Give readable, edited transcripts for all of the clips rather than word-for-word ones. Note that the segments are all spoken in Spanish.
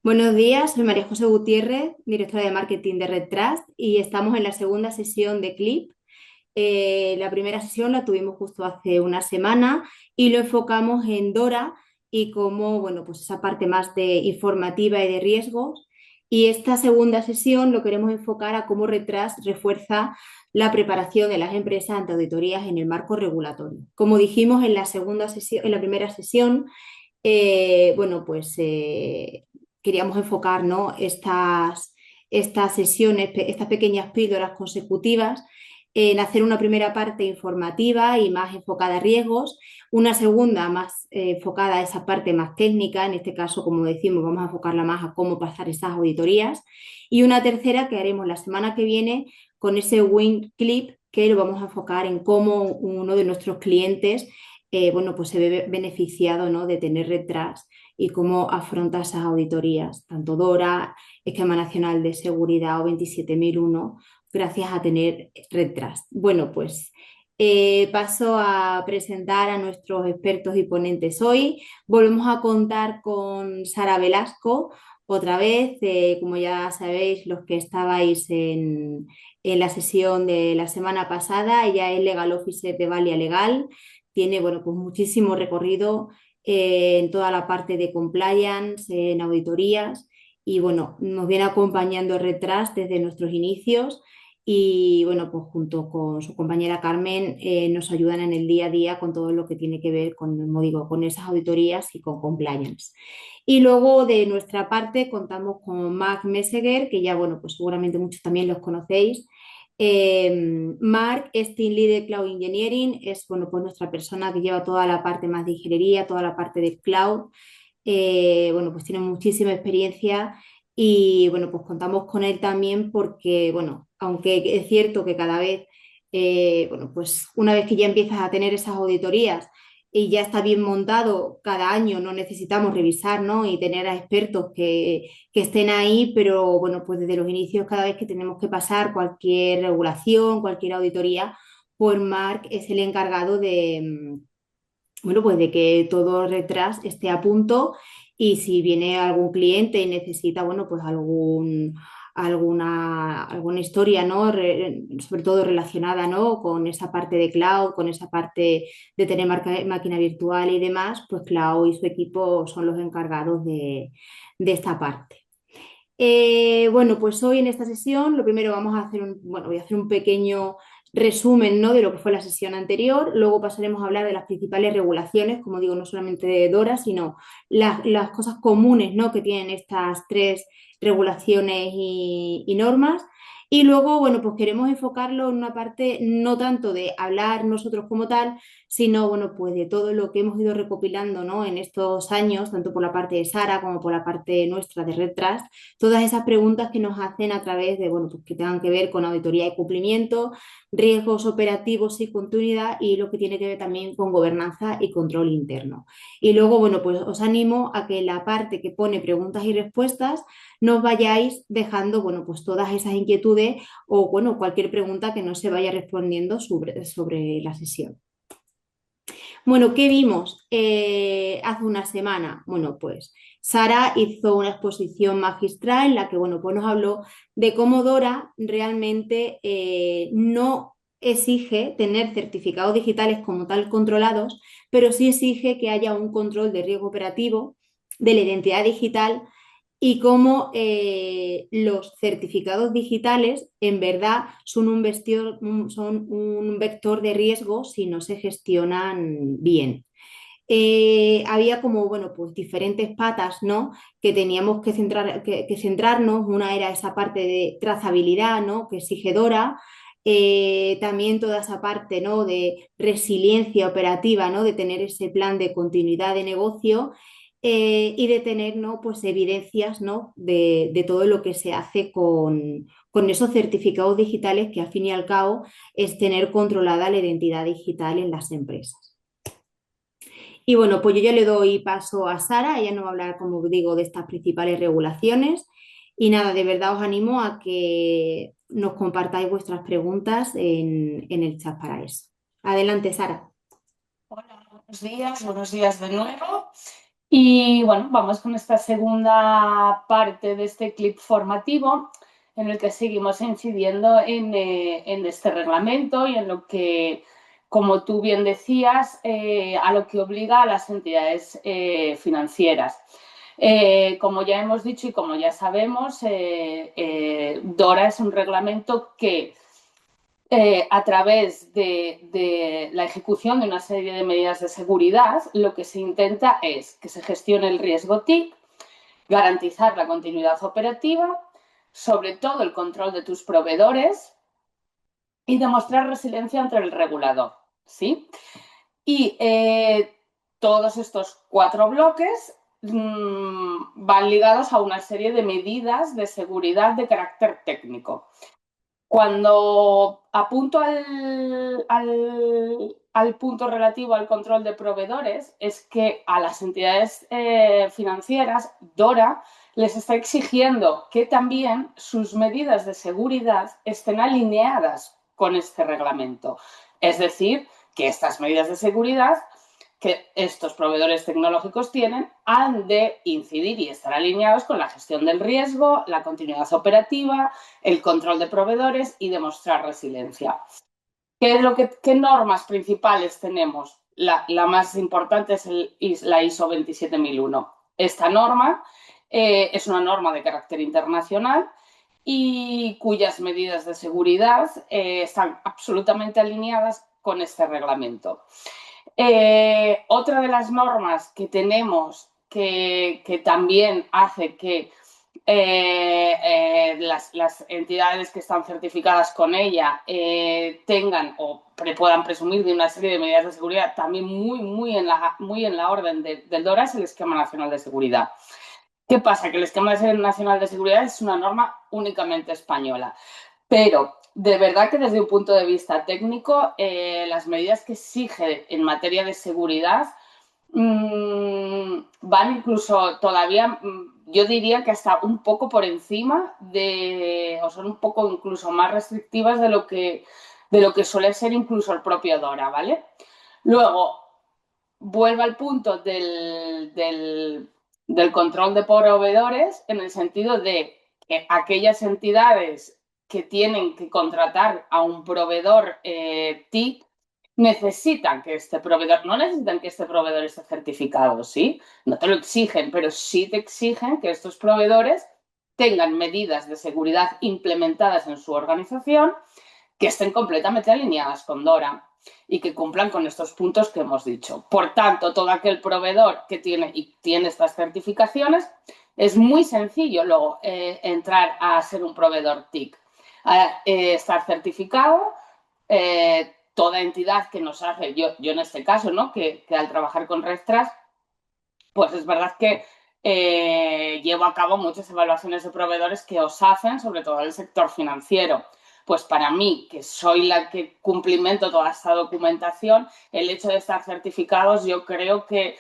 Buenos días, soy María José Gutiérrez, directora de marketing de Red Trust y estamos en la segunda sesión de CLIP. La primera sesión la tuvimos justo hace una semana y lo enfocamos en Dora y cómo, bueno, pues esa parte más de informativa y de riesgos. Y esta segunda sesión lo queremos enfocar a cómo Red Trust refuerza la preparación de las empresas ante auditorías en el marco regulatorio. Como dijimos en la segunda sesión, en la primera sesión, bueno, pues queríamos enfocar, ¿no? Estas sesiones, estas pequeñas píldoras consecutivas en hacer una primera parte informativa y más enfocada a riesgos, una segunda más enfocada a esa parte más técnica, en este caso, como decimos, vamos a enfocarla más a cómo pasar esas auditorías, y una tercera que haremos la semana que viene con ese Win Clip que lo vamos a enfocar en cómo uno de nuestros clientes bueno, pues se ve beneficiado, ¿no? De tener retras y cómo afronta esas auditorías, tanto DORA, Esquema Nacional de Seguridad o 27001, gracias a tener retras. Bueno, pues paso a presentar a nuestros expertos y ponentes hoy. Volvemos a contar con Sara Velasco. Otra vez, como ya sabéis, los que estabais en la sesión de la semana pasada, ella es Legal Officer de Valia Legal, tiene, bueno, pues muchísimo recorrido en toda la parte de compliance, en auditorías y, bueno, nos viene acompañando Retras desde nuestros inicios y, bueno, pues junto con su compañera Carmen nos ayudan en el día a día con todo lo que tiene que ver con, como digo, con esas auditorías y con compliance. Y luego de nuestra parte contamos con Mark Messeger, que ya, bueno, pues seguramente muchos también los conocéis. Mark es Team Lead de Cloud Engineering, es, bueno, pues nuestra persona que lleva toda la parte más de ingeniería, toda la parte de cloud. Bueno, pues tiene muchísima experiencia y, bueno, pues contamos con él también porque, bueno, aunque es cierto que cada vez, bueno, pues una vez que ya empiezas a tener esas auditorías y ya está bien montado, cada año no necesitamos revisar, ¿no? Y tener a expertos que estén ahí, pero, bueno, pues desde los inicios, cada vez que tenemos que pasar cualquier regulación, cualquier auditoría, pues Mark es el encargado de, bueno, pues de que todo detrás esté a punto y si viene algún cliente y necesita, bueno, pues alguna historia, ¿no? Sobre todo relacionada, ¿no? Con esa parte de cloud, con esa parte de tener máquina virtual y demás, pues Cloud y su equipo son los encargados de esta parte. Bueno, pues hoy en esta sesión lo primero vamos a hacer bueno, voy a hacer un pequeño resumen, ¿no? De lo que fue la sesión anterior, luego pasaremos a hablar de las principales regulaciones, como digo, no solamente de DORA, sino las cosas comunes, ¿no? Que tienen estas tres regulaciones y normas. Y luego, bueno, pues queremos enfocarlo en una parte no tanto de hablar nosotros como tal, sino, bueno, pues de todo lo que hemos ido recopilando, ¿no? En estos años, tanto por la parte de Sara como por la parte nuestra de Red Trust, todas esas preguntas que nos hacen a través de, bueno, pues que tengan que ver con auditoría y cumplimiento, riesgos operativos y continuidad y lo que tiene que ver también con gobernanza y control interno. Y luego, bueno, pues os animo a que la parte que pone preguntas y respuestas nos vayáis dejando, bueno, pues todas esas inquietudes o, bueno, cualquier pregunta que no se vaya respondiendo sobre la sesión. Bueno, ¿qué vimos hace una semana? Bueno, pues Sara hizo una exposición magistral en la que, bueno, pues nos habló de cómo Dora realmente no exige tener certificados digitales como tal controlados, pero sí exige que haya un control de riesgo operativo de la identidad digital y cómo los certificados digitales en verdad son un vector de riesgo si no se gestionan bien. Había como, bueno, pues diferentes patas, ¿no? Que teníamos que centrarnos. Una era esa parte de trazabilidad, ¿no? Que exige Dora. También toda esa parte, ¿no? De resiliencia operativa, ¿no? De tener ese plan de continuidad de negocio y de tener, ¿no? Pues evidencias, ¿no? De todo lo que se hace con esos certificados digitales que al fin y al cabo es tener controlada la identidad digital en las empresas. Y bueno, pues yo ya le doy paso a Sara, ella nos va a hablar, como digo, de estas principales regulaciones. Y nada, de verdad os animo a que nos compartáis vuestras preguntas en el chat para eso. Adelante, Sara. Hola, buenos días de nuevo. Y bueno, vamos con esta segunda parte de este clip formativo en el que seguimos incidiendo en este reglamento y en lo que, como tú bien decías, a lo que obliga a las entidades financieras. Como ya hemos dicho y como ya sabemos, DORA es un reglamento que a través de la ejecución de una serie de medidas de seguridad, lo que se intenta es que se gestione el riesgo TIC, garantizar la continuidad operativa, sobre todo el control de tus proveedores y demostrar resiliencia ante el regulador. ¿Sí? Y todos estos 4 bloques van ligados a una serie de medidas de seguridad de carácter técnico. Cuando apunto al punto relativo al control de proveedores, es que a las entidades financieras, DORA, les está exigiendo que también sus medidas de seguridad estén alineadas con este reglamento. Es decir, que estas medidas de seguridad que estos proveedores tecnológicos tienen han de incidir y estar alineados con la gestión del riesgo, la continuidad operativa, el control de proveedores y demostrar resiliencia. ¿Qué normas principales tenemos? La más importante es la ISO 27001. Esta norma es una norma de carácter internacional y cuyas medidas de seguridad están absolutamente alineadas con este reglamento. Otra de las normas que tenemos que también hace que las entidades que están certificadas con ella tengan o puedan presumir de una serie de medidas de seguridad también muy en la orden del DORA es el Esquema Nacional de Seguridad. ¿Qué pasa? Que el Esquema Nacional de Seguridad es una norma únicamente española. Pero de verdad que desde un punto de vista técnico, las medidas que exige en materia de seguridad van incluso todavía, yo diría que hasta un poco por encima o son un poco incluso más restrictivas de lo que suele ser incluso el propio DORA, ¿vale? Luego, vuelvo al punto del control de proveedores en el sentido de que aquellas entidades que tienen que contratar a un proveedor TIC necesitan que este proveedor, no necesitan que este proveedor esté certificado, ¿sí? No te lo exigen, pero sí te exigen que estos proveedores tengan medidas de seguridad implementadas en su organización que estén completamente alineadas con DORA y que cumplan con estos puntos que hemos dicho. Por tanto, todo aquel proveedor que tiene estas certificaciones, es muy sencillo luego entrar a ser un proveedor TIC. Estar certificado, toda entidad que nos hace, yo en este caso, ¿no? que al trabajar con Redtrust, pues es verdad que llevo a cabo muchas evaluaciones de proveedores que os hacen, sobre todo en el sector financiero. Pues para mí, que soy la que cumplimento toda esta documentación, el hecho de estar certificados, yo creo que,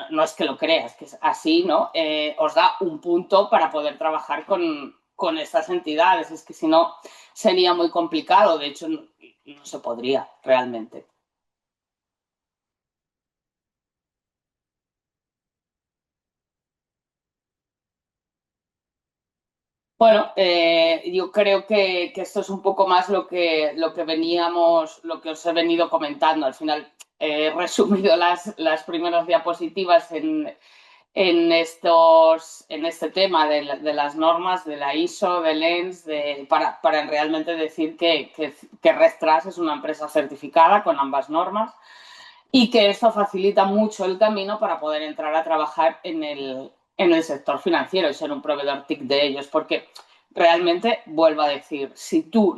no es que lo creas, que es así, ¿no? Os da un punto para poder trabajar con estas entidades. Es que si no, sería muy complicado. De hecho, no se podría realmente. Bueno, yo creo que esto es un poco más lo que os he venido comentando. Al final he resumido las primeras diapositivas en este tema de las normas, de la ISO, del ENS, para realmente decir que Redtrust es una empresa certificada con ambas normas y que esto facilita mucho el camino para poder entrar a trabajar en el sector financiero y ser un proveedor TIC de ellos, porque realmente, vuelvo a decir, si tú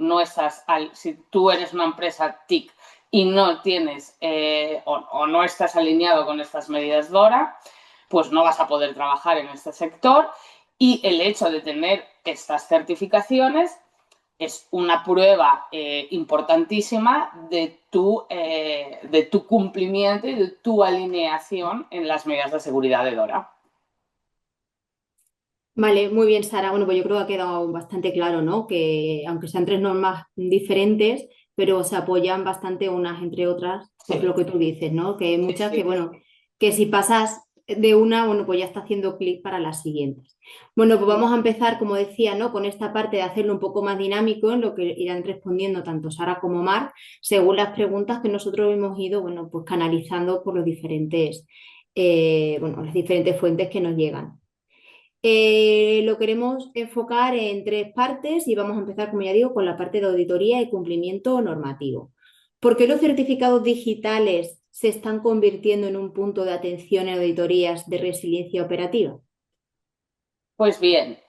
eres una empresa TIC y no tienes o no estás alineado con estas medidas DORA, pues no vas a poder trabajar en este sector y el hecho de tener estas certificaciones es una prueba importantísima de tu cumplimiento y de tu alineación en las medidas de seguridad de DORA. Vale, muy bien, Sara. Bueno, pues yo creo que ha quedado bastante claro, ¿no? Que aunque sean tres normas diferentes, pero se apoyan bastante unas entre otras, pues Sí, lo que tú dices, ¿no? Que hay sí, muchas que, sí. bueno, que si pasas de una, bueno, pues ya está haciendo clic para las siguientes. Bueno, pues vamos a empezar, como decía, ¿no? Con esta parte de hacerlo un poco más dinámico, en lo que irán respondiendo tanto Sara como Mar, según las preguntas que nosotros hemos ido, bueno, pues canalizando por los diferentes, bueno, las diferentes fuentes que nos llegan. Lo queremos enfocar en tres partes y vamos a empezar, como ya digo, con la parte de auditoría y cumplimiento normativo. ¿Por qué los certificados digitales se están convirtiendo en un punto de atención en auditorías de resiliencia operativa? Pues bien,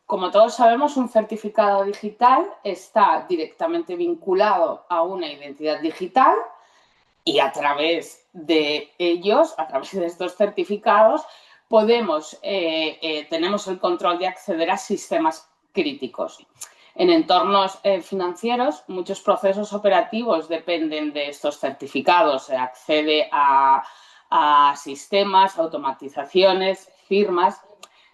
como todos sabemos, un certificado digital está directamente vinculado a una identidad digital y a través de ellos, a través de estos certificados, tenemos el control de acceder a sistemas críticos. En entornos financieros, muchos procesos operativos dependen de estos certificados. Se accede a sistemas, automatizaciones, firmas.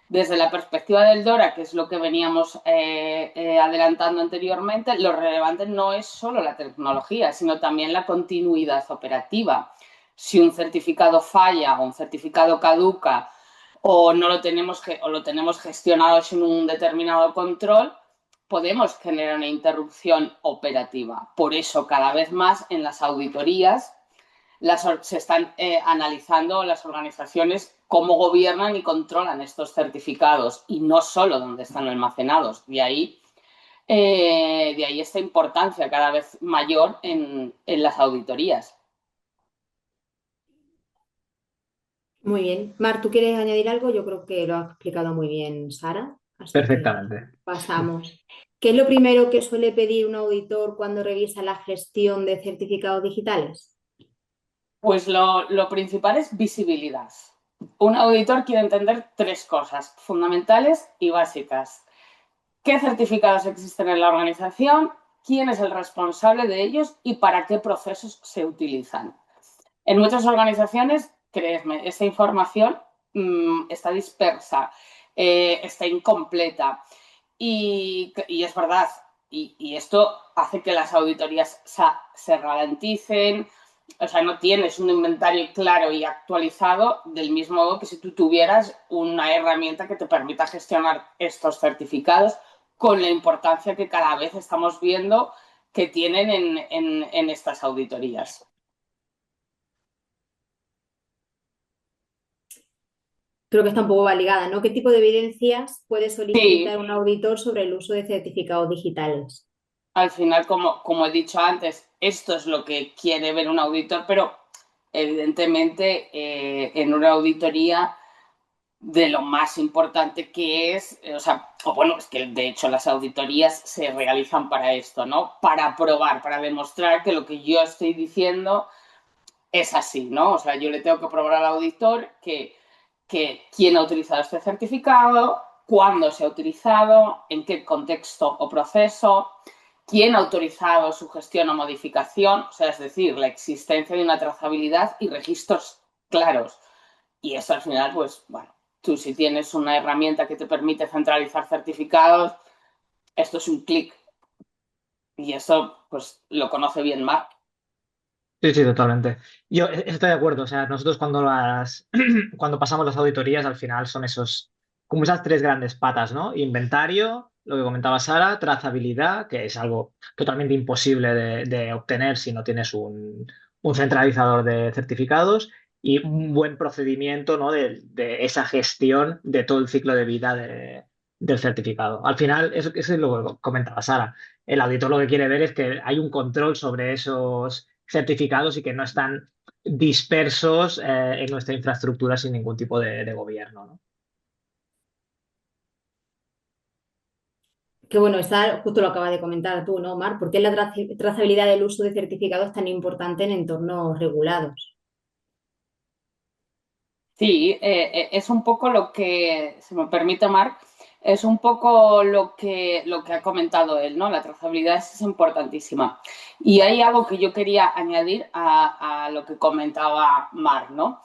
Desde la perspectiva del DORA, que es lo que veníamos adelantando anteriormente, lo relevante no es solo la tecnología, sino también la continuidad operativa. Si un certificado falla o un certificado caduca o no lo tenemos, o lo tenemos gestionado sin un determinado control, podemos generar una interrupción operativa. Por eso, cada vez más en las auditorías se están analizando las organizaciones cómo gobiernan y controlan estos certificados y no solo dónde están almacenados. De ahí esta importancia cada vez mayor en las auditorías. Muy bien. Mar, ¿tú quieres añadir algo? Yo creo que lo ha explicado muy bien Sara, así que Perfectamente. pasamos. ¿Qué es lo primero que suele pedir un auditor cuando revisa la gestión de certificados digitales? Pues lo principal es visibilidad. Un auditor quiere entender tres cosas fundamentales y básicas. ¿Qué certificados existen en la organización? ¿Quién es el responsable de ellos? ¿Y para qué procesos se utilizan? En muchas organizaciones, créeme, esta información está dispersa, está incompleta y es verdad. Y esto hace que las auditorías se ralenticen. O sea, no tienes un inventario claro y actualizado del mismo modo que si tú tuvieras una herramienta que te permita gestionar estos certificados con la importancia que cada vez estamos viendo que tienen en estas auditorías. Creo que está un poco va ligada, ¿no? ¿Qué tipo de evidencias puede Sí, solicitar un auditor sobre el uso de certificados digitales? al final, como he dicho antes, esto es lo que quiere ver un auditor, pero evidentemente en una auditoría de lo más importante que es, o sea, o bueno, es que de hecho las auditorías se realizan para esto, ¿no? Para probar, para demostrar que lo que yo estoy diciendo es así, ¿no? O sea, yo le tengo que probar al auditor que quién ha utilizado este certificado, cuándo se ha utilizado, en qué contexto o proceso, quién ha autorizado su gestión o modificación, o sea, es decir, la existencia de una trazabilidad y registros claros. Y eso al final, pues, bueno, tú si tienes una herramienta que te permite centralizar certificados, esto es un clic. Y eso, pues, lo conoce bien Mark. Sí, sí, totalmente. Yo estoy de acuerdo. O sea, nosotros cuando pasamos las auditorías, al final son como esas tres grandes patas, ¿no? Inventario, lo que comentaba Sara, trazabilidad, que es algo totalmente imposible de obtener si no tienes un centralizador de certificados, y un buen procedimiento, ¿no? De esa gestión de todo el ciclo de vida del certificado. Al final, eso es lo que comentaba Sara. El auditor lo que quiere ver es que hay un control sobre esos certificados y que no están dispersos en nuestra infraestructura sin ningún tipo de gobierno, ¿no? Que bueno, está, justo lo acabas de comentar tú, ¿no, Mar? ¿Por qué la trazabilidad del uso de certificados es tan importante en entornos regulados? Sí, es un poco lo que, si me permite, Marc, es un poco lo que ha comentado él, ¿no? La trazabilidad es importantísima. Y hay algo que yo quería añadir a lo que comentaba Marc, ¿no?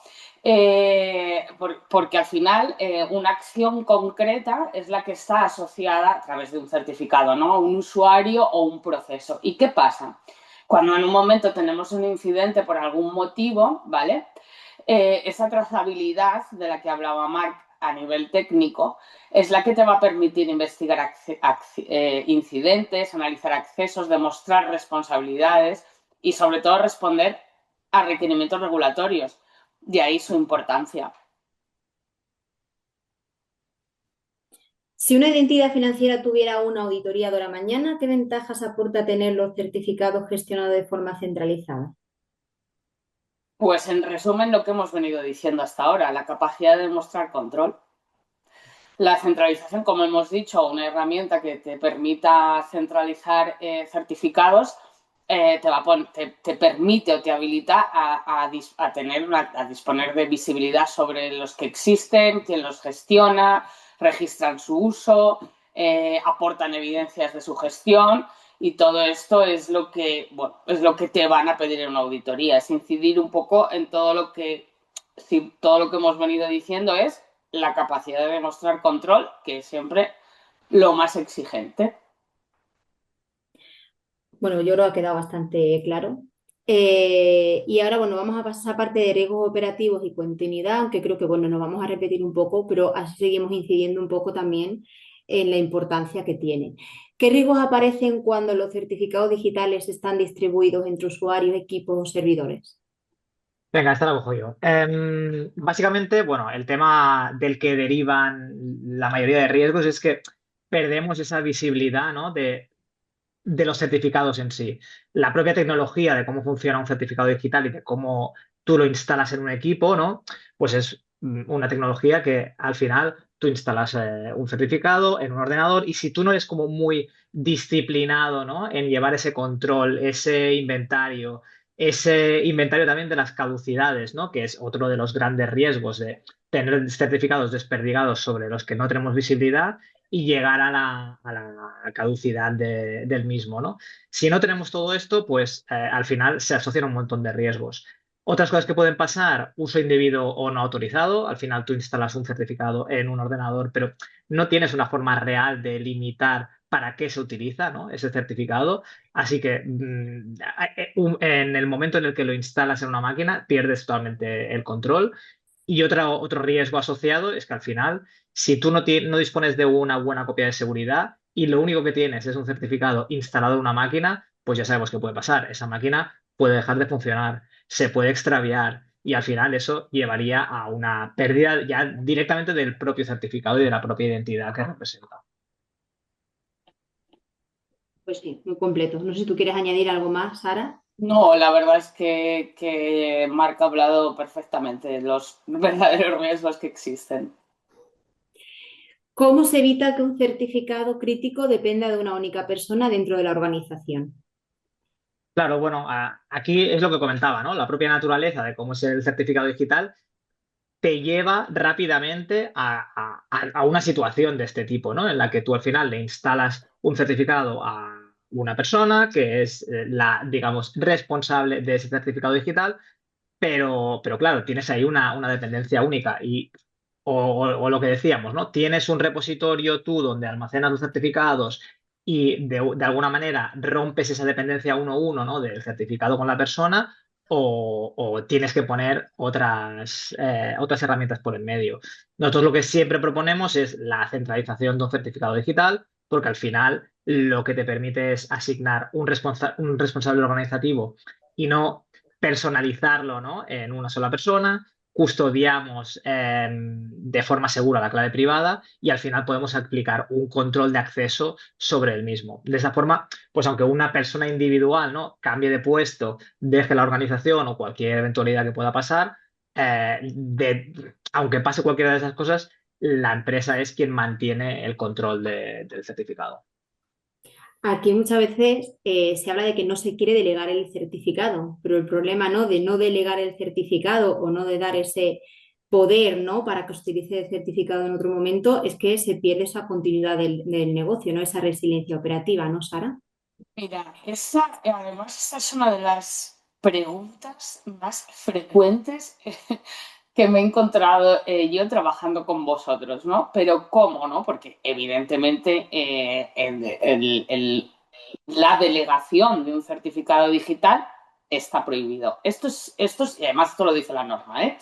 Porque al final una acción concreta es la que está asociada a través de un certificado, ¿no? Un usuario o un proceso. ¿Y qué pasa? Cuando en un momento tenemos un incidente por algún motivo, ¿vale? esa trazabilidad de la que hablaba Marc a nivel técnico es la que te va a permitir investigar incidentes, analizar accesos, demostrar responsabilidades y sobre todo responder a requerimientos regulatorios. De ahí su importancia. Si una entidad financiera tuviera una auditoría de la mañana, ¿qué ventajas aporta tener los certificados gestionados de forma centralizada? Pues en resumen lo que hemos venido diciendo hasta ahora, la capacidad de demostrar control. La centralización, como hemos dicho, una herramienta que te permita centralizar certificados, te permite o te habilita a disponer de visibilidad sobre los que existen, quién los gestiona, registran su uso, aportan evidencias de su gestión y todo esto es lo que, bueno, es lo que te van a pedir en una auditoría, es incidir un poco en todo lo que, si todo lo que hemos venido diciendo es la capacidad de demostrar control, que es siempre lo más exigente. Bueno, yo creo que ha quedado bastante claro. Y ahora, bueno, vamos a pasar a parte de riesgos operativos y continuidad, aunque creo que, bueno, nos vamos a repetir un poco, pero así seguimos incidiendo un poco también en la importancia que tiene. ¿Qué riesgos aparecen cuando los certificados digitales están distribuidos entre usuarios, equipos o servidores? Venga, esta la cojo yo. Básicamente, bueno, el tema del que derivan la mayoría de riesgos es que perdemos esa visibilidad, ¿no? De los certificados en sí. La propia tecnología de cómo funciona un certificado digital y de cómo tú lo instalas en un equipo, ¿no? Pues es una tecnología que al final tú instalas un certificado en un ordenador y si tú no eres como muy disciplinado, ¿no? En llevar ese control, ese inventario también de las caducidades, ¿no? Que es otro de los grandes riesgos de tener certificados desperdigados sobre los que no tenemos visibilidad y llegar a la caducidad del mismo, ¿no? Si no tenemos todo esto, pues al final se asocian un montón de riesgos. Otras cosas que pueden pasar, uso indebido o no autorizado. Al final tú instalas un certificado en un ordenador, pero no tienes una forma real de limitar para qué se utiliza, ¿no? Ese certificado. Así que en el momento en el que lo instalas en una máquina, pierdes totalmente el control. Y otro riesgo asociado es que al final, si tú no dispones de una buena copia de seguridad y lo único que tienes es un certificado instalado en una máquina, pues ya sabemos qué puede pasar. Esa máquina puede dejar de funcionar, se puede extraviar y al final eso llevaría a una pérdida ya directamente del propio certificado y de la propia identidad que representa. Pues sí, muy completo. No sé si tú quieres añadir algo más, Sara. No, la verdad es que Marc ha hablado perfectamente de los verdaderos riesgos que existen. ¿Cómo se evita que un certificado crítico dependa de una única persona dentro de la organización? Claro, bueno, aquí es lo que comentaba, ¿no? La propia naturaleza de cómo es el certificado digital te lleva rápidamente a una situación de este tipo, ¿no? En la que tú al final le instalas un certificado a una persona que es la, digamos, responsable de ese certificado digital, pero claro, tienes ahí una dependencia única o lo que decíamos, ¿no? Tienes un repositorio tú donde almacenas los certificados y de alguna manera rompes esa dependencia uno a uno, ¿no? Del certificado con la persona o tienes que poner otras herramientas por el medio. Nosotros lo que siempre proponemos es la centralización de un certificado digital, porque al final lo que te permite es asignar un responsable organizativo y no personalizarlo, ¿no? En una sola persona, custodiamos de forma segura la clave privada y al final podemos aplicar un control de acceso sobre el mismo. De esa forma, pues aunque una persona individual, ¿no? Cambie de puesto, deje la organización o cualquier eventualidad que pueda pasar, aunque pase cualquiera de esas cosas, la empresa es quien mantiene el control del certificado. Aquí muchas veces se habla de que no se quiere delegar el certificado, pero el problema ¿no? de no delegar el certificado o no de dar ese poder ¿no? para que se utilice el certificado en otro momento es que se pierde esa continuidad del negocio, ¿no? Esa resiliencia operativa, ¿no, Sara? Mira, esa es una de las preguntas más frecuentes que me he encontrado yo trabajando con vosotros, ¿no? Pero ¿cómo, no? Porque evidentemente la delegación de un certificado digital está prohibido. Y además esto lo dice la norma, ¿eh?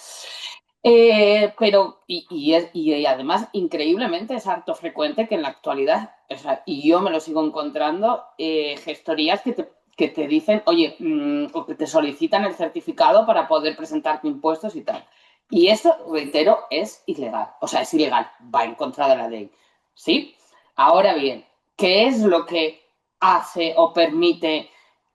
Y además, increíblemente, es harto frecuente que en la actualidad, o sea, y yo me lo sigo encontrando, gestorías que te dicen, oye, o que te solicitan el certificado para poder presentar tus impuestos y tal. Y esto, reitero, es ilegal. O sea, es ilegal, va en contra de la ley. ¿Sí? Ahora bien, ¿qué es lo que hace o permite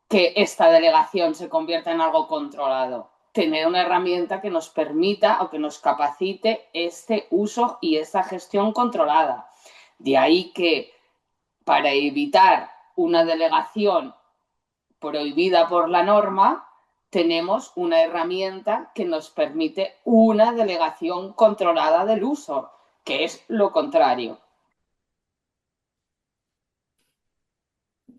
que esta delegación se convierta en algo controlado? Tener una herramienta que nos permita o que nos capacite este uso y esta gestión controlada. De ahí que para evitar una delegación prohibida por la norma, tenemos una herramienta que nos permite una delegación controlada del uso, que es lo contrario.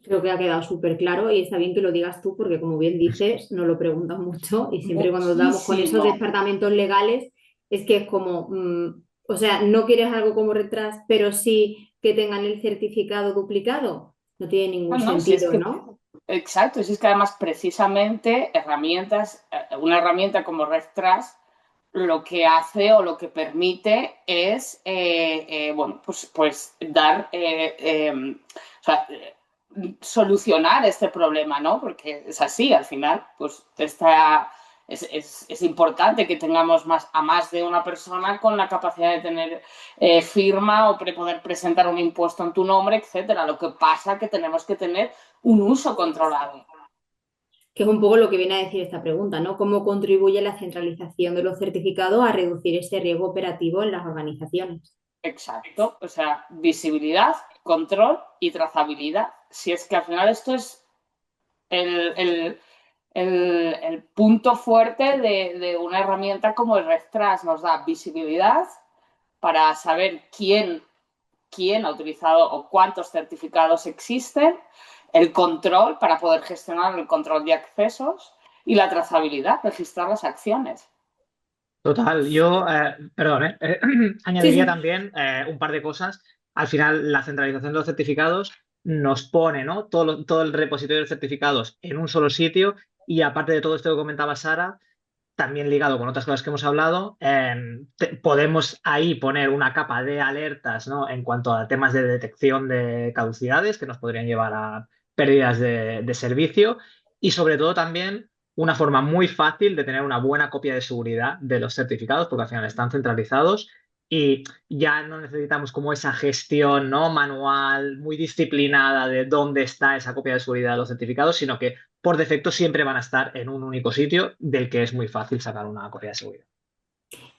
Creo que ha quedado súper claro y está bien que lo digas tú porque, como bien dices, nos lo preguntan mucho y siempre cuando nos damos con esos Muchísimo. departamentos legales es que es como, o sea, no quieres algo como retras, pero sí que tengan el certificado duplicado. No tiene ningún No, no, si es sentido, que, ¿no? exacto, si es que además precisamente una herramienta como RedTrust lo que hace o lo que permite es, bueno, pues dar, o sea, solucionar este problema, ¿no? Porque es así, al final, pues es importante que tengamos a más de una persona con la capacidad de tener firma o poder presentar un impuesto en tu nombre, etcétera. Lo que pasa es que tenemos que tener un uso controlado. Que es un poco lo que viene a decir esta pregunta, ¿no? ¿Cómo contribuye la centralización de los certificados a reducir ese riesgo operativo en las organizaciones? Exacto, o sea, visibilidad, control y trazabilidad. Si es que al final esto es el, el, el punto fuerte de una herramienta como el RedTrust, nos da visibilidad para saber quién ha utilizado o cuántos certificados existen, el control para poder gestionar el control de accesos y la trazabilidad, registrar las acciones. Total, yo, perdón, Sí, añadiría sí. también un par de cosas. Al final, la centralización de los certificados nos pone, ¿no? Todo el repositorio de certificados en un solo sitio y aparte de todo esto que comentaba Sara, también ligado con otras cosas que hemos hablado, podemos ahí poner una capa de alertas, ¿no? En cuanto a temas de detección de caducidades que nos podrían llevar a pérdidas de servicio y sobre todo también una forma muy fácil de tener una buena copia de seguridad de los certificados porque al final están centralizados y ya no necesitamos como esa gestión, ¿no? Manual, muy disciplinada de dónde está esa copia de seguridad de los certificados, sino que por defecto siempre van a estar en un único sitio del que es muy fácil sacar una copia de seguridad.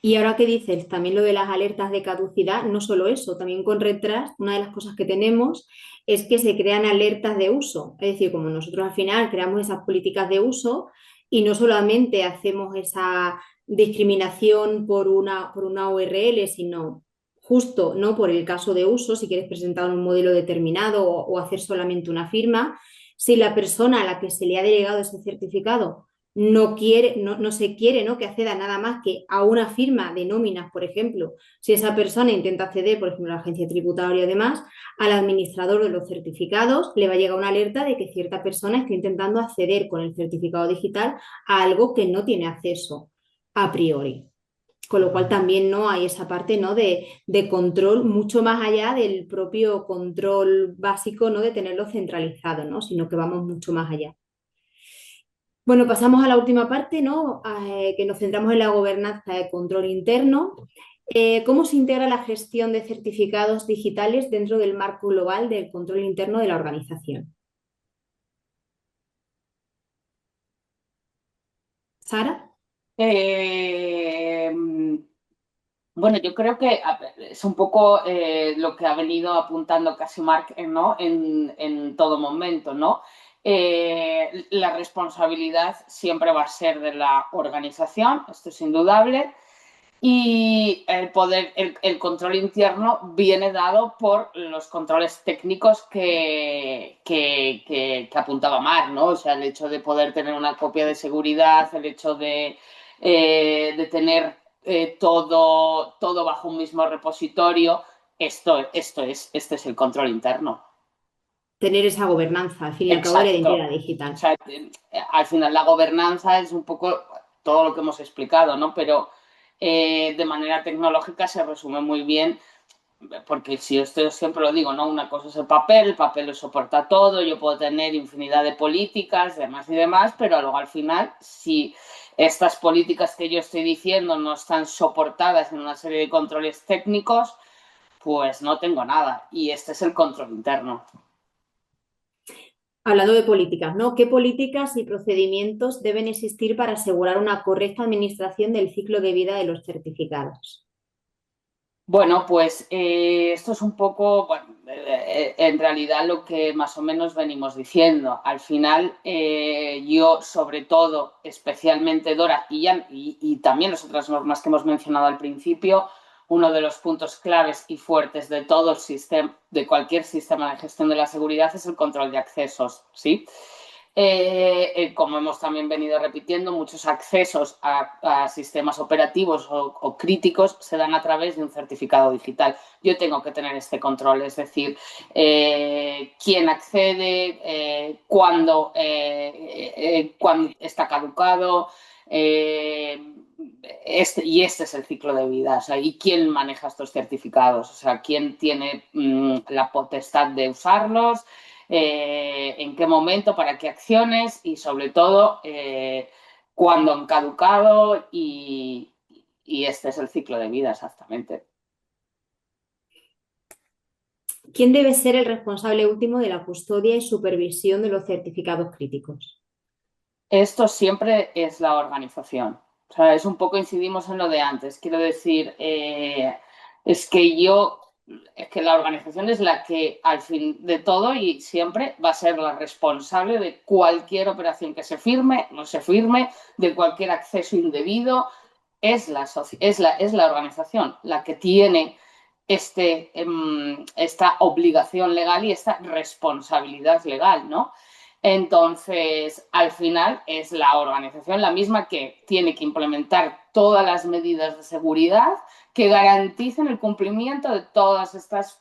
Y ahora que dices también lo de las alertas de caducidad, no solo eso, también con Retras, una de las cosas que tenemos es que se crean alertas de uso. Es decir, como nosotros al final creamos esas políticas de uso y no solamente hacemos esa discriminación por una URL, sino justo no por el caso de uso, si quieres presentar un modelo determinado o hacer solamente una firma, si la persona a la que se le ha delegado ese certificado no quiere, no se quiere, ¿no? Que acceda nada más que a una firma de nóminas, por ejemplo. Si esa persona intenta acceder, por ejemplo, a la agencia tributaria y demás, al administrador de los certificados le va a llegar una alerta de que cierta persona está intentando acceder con el certificado digital a algo que no tiene acceso a priori. Con lo cual también no hay esa parte, ¿no? de control mucho más allá del propio control básico, ¿no? De tenerlo centralizado, ¿no? Sino que vamos mucho más allá. Bueno, pasamos a la última parte, ¿no? Que nos centramos en la gobernanza de control interno. ¿Cómo se integra la gestión de certificados digitales dentro del marco global del control interno de la organización? Sara. Eh, bueno, yo creo que es un poco lo que ha venido apuntando casi Mark, ¿no? En todo momento, ¿no? La responsabilidad siempre va a ser de la organización, esto es indudable, y el control interno viene dado por los controles técnicos que apuntaba Mar, ¿no? O sea, el hecho de poder tener una copia de seguridad, el hecho de tener todo bajo un mismo repositorio, este es el control interno. tener esa gobernanza, al fin y al cabo, de la Exacto. identidad O digital. sea, al final la gobernanza es un poco todo lo que hemos explicado, ¿no? Pero de manera tecnológica se resume muy bien, porque si esto siempre lo digo, ¿no? Una cosa es el papel lo soporta todo, yo puedo tener infinidad de políticas, demás y demás, pero luego al final, si estas políticas que yo estoy diciendo no están soportadas en una serie de controles técnicos, pues no tengo nada. Y este es el control interno. Hablando de políticas, ¿no? ¿Qué políticas y procedimientos deben existir para asegurar una correcta administración del ciclo de vida de los certificados? Bueno, pues esto es un poco, bueno, en realidad lo que más o menos venimos diciendo. Al final, yo sobre todo, especialmente Dora y también las otras normas que hemos mencionado al principio, uno de los puntos claves y fuertes de todo el sistema, de cualquier sistema de gestión de la seguridad es el control de accesos, ¿sí? Como hemos también venido repitiendo, muchos accesos a sistemas operativos o críticos se dan a través de un certificado digital. Yo tengo que tener este control, es decir, quién accede, cuándo está caducado. Y este es el ciclo de vida, o sea, y quién maneja estos certificados, o sea, quién tiene la potestad de usarlos, en qué momento, para qué acciones y sobre todo cuándo han caducado y este es el ciclo de vida exactamente. ¿Quién debe ser el responsable último de la custodia y supervisión de los certificados críticos? Esto siempre es la organización. O sea, es un poco, incidimos en lo de antes. Quiero decir, es que es que la organización es la que al fin de todo y siempre va a ser la responsable de cualquier operación que se firme, no se firme, de cualquier acceso indebido. Es la organización la que tiene esta obligación legal y esta responsabilidad legal, ¿no? Entonces, al final es la organización la misma que tiene que implementar todas las medidas de seguridad que garanticen el cumplimiento de todas estas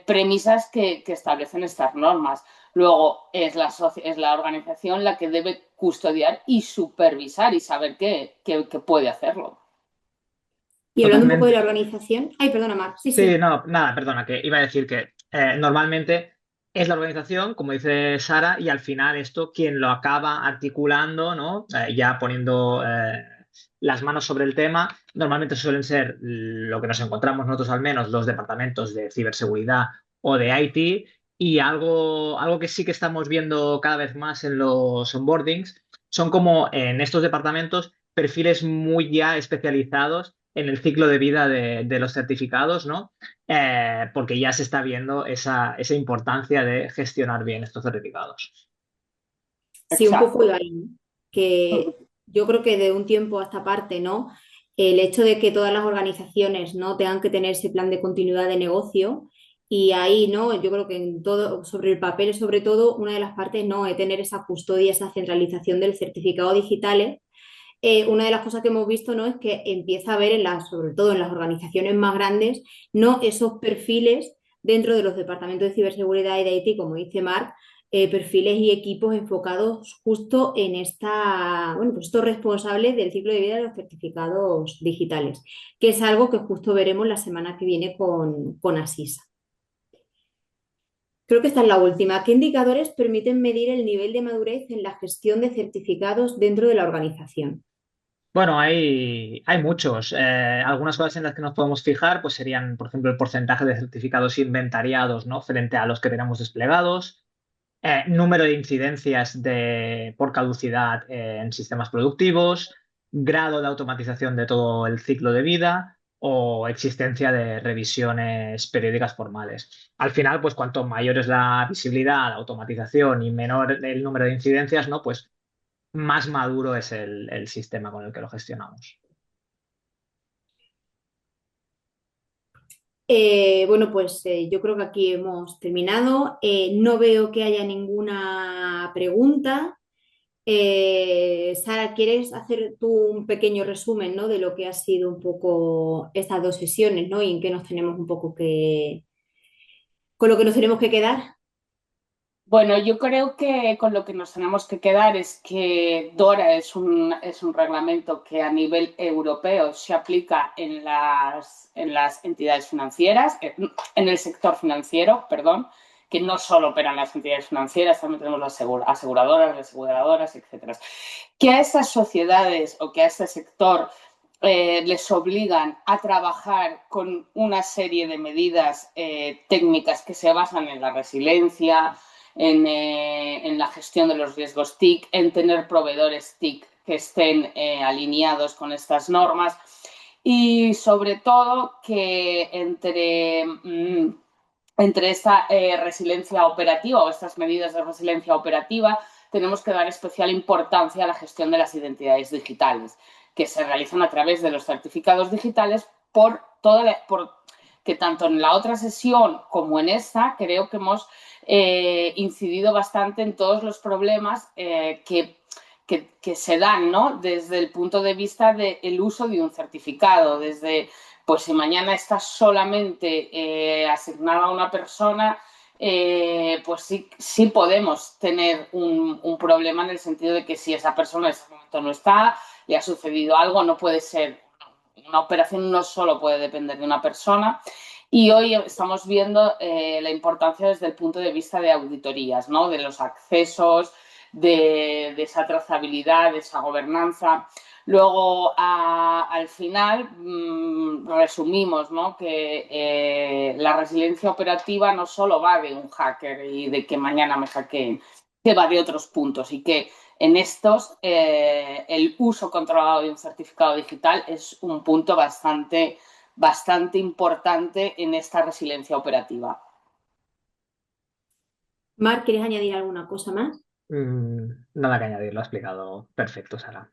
premisas que establecen estas normas. Luego es la organización la que debe custodiar y supervisar y saber que puede hacerlo. Y hablando un poco de la Totalmente. organización, ay, perdona, Mar, sí, Sí, sí. no, nada, perdona, que iba a decir que normalmente es la organización, como dice Sara, y al final esto quien lo acaba articulando, ¿no? Ya poniendo las manos sobre el tema, normalmente suelen ser lo que nos encontramos nosotros al menos, los departamentos de ciberseguridad o de IT, y algo que sí que estamos viendo cada vez más en los onboardings son como en estos departamentos perfiles muy ya especializados en el ciclo de vida de los certificados, ¿no? Porque ya se está viendo esa importancia de gestionar bien estos certificados. Sí, un poco Exacto. iba ahí, ¿no? Que yo creo que de un tiempo a esta parte, ¿no? El hecho de que todas las organizaciones, ¿no? tengan que tener ese plan de continuidad de negocio y ahí, ¿no? Yo creo que en todo, sobre el papel, sobre todo, una de las partes, ¿no? Es tener esa custodia, esa centralización del certificado digital. Una de las cosas que hemos visto, ¿no? es que empieza a haber, sobre todo en las organizaciones más grandes, ¿no? esos perfiles dentro de los departamentos de ciberseguridad y de IT, como dice Marc, perfiles y equipos enfocados justo en bueno, pues estos responsables del ciclo de vida de los certificados digitales, que es algo que justo veremos la semana que viene con Asisa. Creo que esta es la última. ¿Qué indicadores permiten medir el nivel de madurez en la gestión de certificados dentro de la organización? Bueno, hay muchos. Algunas cosas en las que nos podemos fijar, pues serían, por ejemplo, el porcentaje de certificados inventariados, ¿no? Frente a los que tenemos desplegados, número de incidencias por caducidad en sistemas productivos, grado de automatización de todo el ciclo de vida o existencia de revisiones periódicas formales. Al final, pues cuanto mayor es la visibilidad, la automatización y menor el número de incidencias, ¿no? Pues más maduro es el sistema con el que lo gestionamos. Bueno, pues yo creo que aquí hemos terminado. No veo que haya ninguna pregunta. Sara, ¿quieres hacer tú un pequeño resumen, ¿no? de lo que ha sido un poco estas dos sesiones, ¿no? y en qué nos tenemos un poco con lo que nos tenemos que quedar. Bueno, yo creo que con lo que nos tenemos que quedar es que DORA es un reglamento que a nivel europeo se aplica en las entidades financieras, en el sector financiero, perdón, que no solo operan las entidades financieras, también tenemos las aseguradoras, reaseguradoras, etcétera. Que a estas sociedades o que a este sector les obligan a trabajar con una serie de medidas técnicas que se basan en la resiliencia, en la gestión de los riesgos TIC, en tener proveedores TIC que estén alineados con estas normas y sobre todo que entre esta resiliencia operativa o estas medidas de resiliencia operativa tenemos que dar especial importancia a la gestión de las identidades digitales que se realizan a través de los certificados digitales por que tanto en la otra sesión como en esta creo que hemos incidido bastante en todos los problemas que se dan, ¿no? Desde el punto de vista del uso de un certificado, desde, pues si mañana está solamente asignada a una persona, pues sí podemos tener un problema en el sentido de que si esa persona en ese momento no está, le ha sucedido algo, no puede ser, una operación no solo puede depender de una persona. Y hoy estamos viendo la importancia desde el punto de vista de auditorías, ¿no? De los accesos, de esa trazabilidad, de esa gobernanza. Luego, al final, resumimos, ¿no? Que la resiliencia operativa no solo va de un hacker y de que mañana me hackeen, que va de otros puntos y que en estos el uso controlado de un certificado digital es un punto bastante importante en esta resiliencia operativa. Marc, ¿quieres añadir alguna cosa más? Nada que añadir, lo ha explicado perfecto, Sara.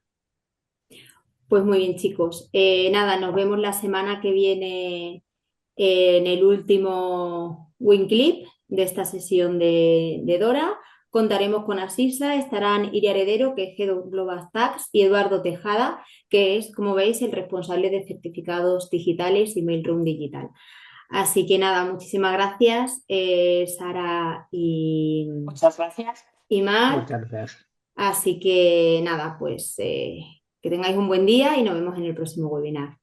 Pues muy bien, chicos. Nada, nos vemos la semana que viene en el último WinClip de esta sesión de Dora. Contaremos con Asisa, estarán Iria Heredero, que es Head of Global Tax, y Eduardo Tejada, que es, como veis, el responsable de certificados digitales y Mailroom Digital. Así que nada, muchísimas gracias, Sara Muchas gracias. y Marc. Muchas gracias. Así que nada, pues que tengáis un buen día y nos vemos en el próximo webinar.